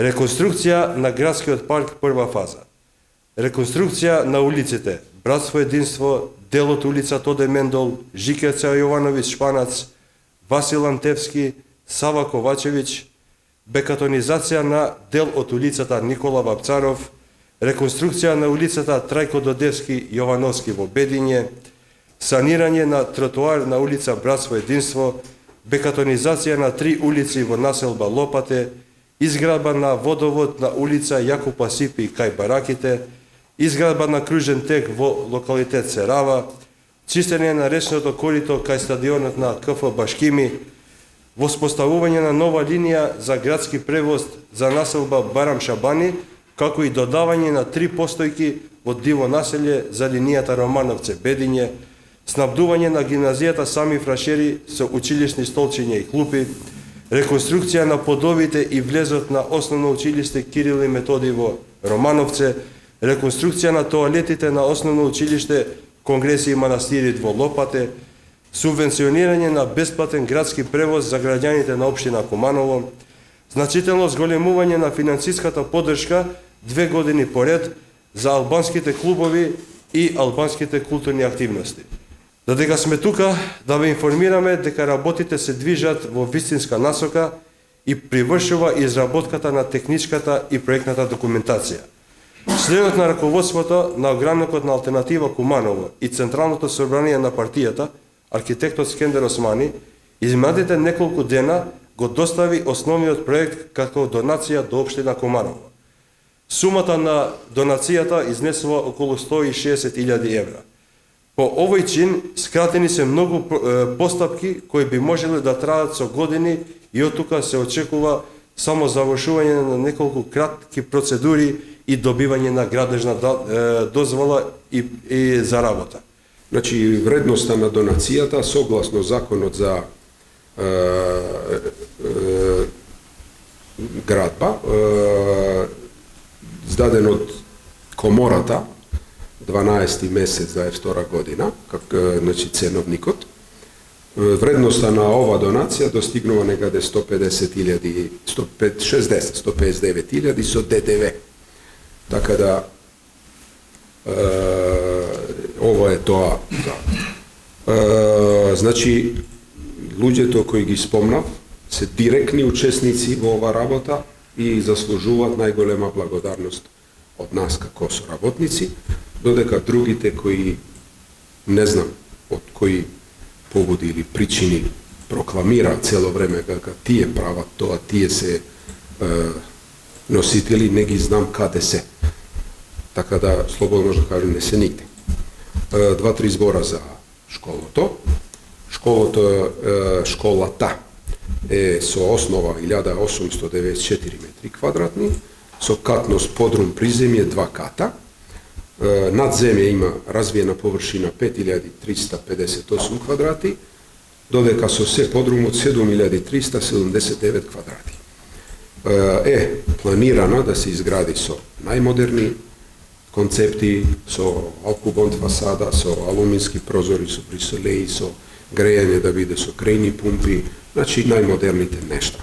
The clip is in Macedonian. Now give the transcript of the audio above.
Реконструкција на градскиот парк прва фаза. Реконструкција на улиците Братство Единство, дел од улица Тоде Мендол, Жикеца Јовановиќ Шпанац, Васил Антевски, Сава Ковачевиќ, бекатонизација на дел од улицата Никола Вапцаров, реконструкција на улицата Трајко Додевски Јовановски во Бедиње, санирање на тротоар на улица Братство Единство, бекатонизација на 3 улици во населба Лопате, изградба на водовод на улица Јакупа Сипи кај бараките, изградба на кружен тек во локалитет Серава, чистење на речното корито кај стадионот на КФ Башкими, воспоставување на нова линија за градски превоз за населба Барам Шабани, како и додавање на 3 постојки во диво населје за линијата Романовце Бедиње, снабдување на гимназијата Сами Фрашери со училишни столчиња и клупи, реконструкција на подовите и влезот на основно училиште Кирил и Методи во Романовце, реконструкција на тоалетите на основно училиште Конгреси и манастирит во Лопате, субвенционирање на бесплатен градски превоз за граѓаните на општина Куманово, значително зголемување на финансиската поддршка 2 години поред за албанските клубови и албанските културни активности. Додека сме тука, да ве информираме дека работите се движат во вистинска насока и привршува изработката на техничката и проектната документација. Членот на раководството на огранокот на Алтернатива Куманово и Централното собрание на партијата, архитектот Скендер Османи, изминатите неколку дена го достави основниот проект како донација до општина Куманово. Сумата на донацијата изнесува околу 160.000 евра. По овој чин скратени се многу постапки кои би можеле да траат со години и од тука се очекува само завршување на неколку кратки процедури и добивање на градежна дозвола и за работа. Значи, вредноста на донацијата, согласно законот за градба, здаден од Комората, 12 месец 22 година, значи ценовникот, вредноста на ова донација достигнува некаде 159.000 со ДДВ. Така да, ова е тоа. Значи, луѓето кои ги спомнав се директни учесници во ова работа и заслужуваат најголема благодарност од нас како соработници, додека другите кои не знам од кои поводи или причини прокламираат цело време дека тие прават тоа, тие се носители, не ги знам каде се. Така да, слободно може да кажем, не се нигде. 2-3 збора за школото. Школата е со основа 1894 метри квадратни, со катност подрум приземје 2 ката. Надземје има развиена површина 5358 квадрати, додека со се подрумот 7379 квадрати. Е планирана да се изгради со најмодерни концепти, со алкубонд фасада, со алумински прозори, со брисолеи, со грејање да биде со крејни пумпи, значи најмодерните нешта.